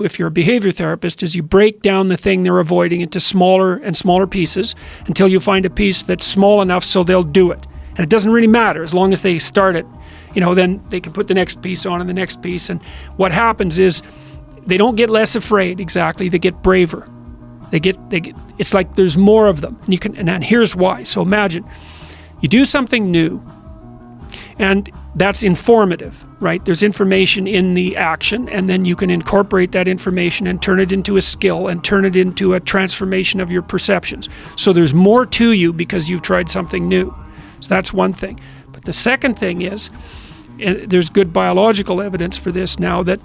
if you're a behavior therapist, is you break down the thing they're avoiding into smaller and smaller pieces until you find a piece that's small enough so they'll do it. And it doesn't really matter as long as they start it, then they can put the next piece on and the next piece. And what happens is they don't get less afraid exactly, they get braver. It's like there's more of them. And here's why. So imagine you do something new, and that's informative, right? There's information in the action, and then you can incorporate that information and turn it into a skill and turn it into a transformation of your perceptions. So there's more to you because you've tried something new. So that's one thing. But the second thing is, and there's good biological evidence for this now, that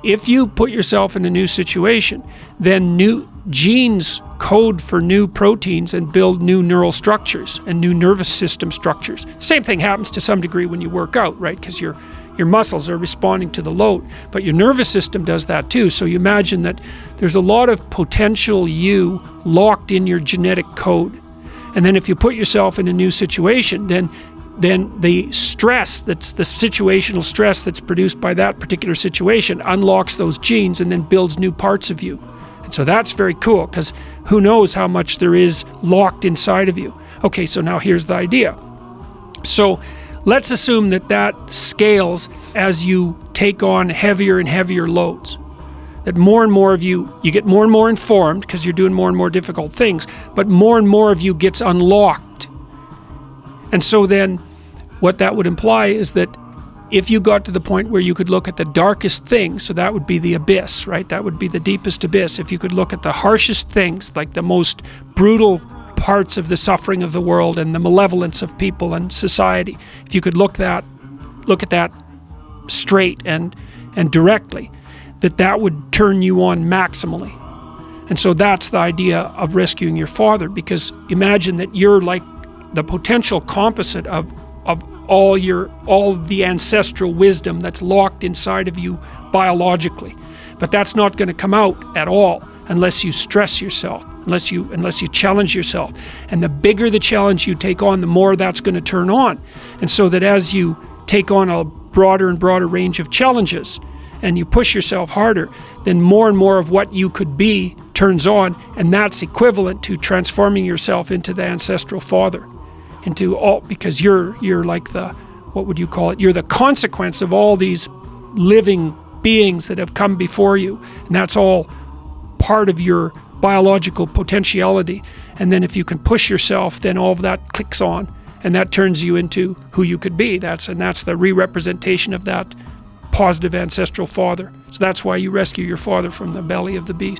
if you put yourself in a new situation, then new genes code for new proteins and build new neural structures and new nervous system structures. Same thing happens to some degree when you work out, right? Because your muscles are responding to the load, but your nervous system does that too. So you imagine that there's a lot of potential you locked in your genetic code. And then if you put yourself in a new situation, then the stress, that's the situational stress that's produced by that particular situation, unlocks those genes and then builds new parts of you. And so that's very cool, because who knows how much there is locked inside of you. Okay, so now here's the idea. So let's assume that scales as you take on heavier and heavier loads. That more and more of you get more and more informed because you're doing more and more difficult things, but more and more of you gets unlocked. And so then what that would imply is that if you got to the point where you could look at the darkest things, so that would be the abyss, right? That would be the deepest abyss. If you could look at the harshest things, like the most brutal parts of the suffering of the world and the malevolence of people and society, if you could look at that straight and directly, that would turn you on maximally. And so that's the idea of rescuing your father, because imagine that you're like the potential composite of all the ancestral wisdom that's locked inside of you biologically. But that's not going to come out at all unless you stress yourself, unless you challenge yourself. And the bigger the challenge you take on, the more that's going to turn on. And so that as you take on a broader and broader range of challenges and you push yourself harder, then more and more of what you could be turns on, and that's equivalent to transforming yourself into the ancestral father. Because you're like what would you call it? You're the consequence of all these living beings that have come before you, and that's all part of your biological potentiality. And then if you can push yourself, then all of that clicks on, and that turns you into who you could be. That's the re-representation of that positive ancestral father. So that's why you rescue your father from the belly of the beast.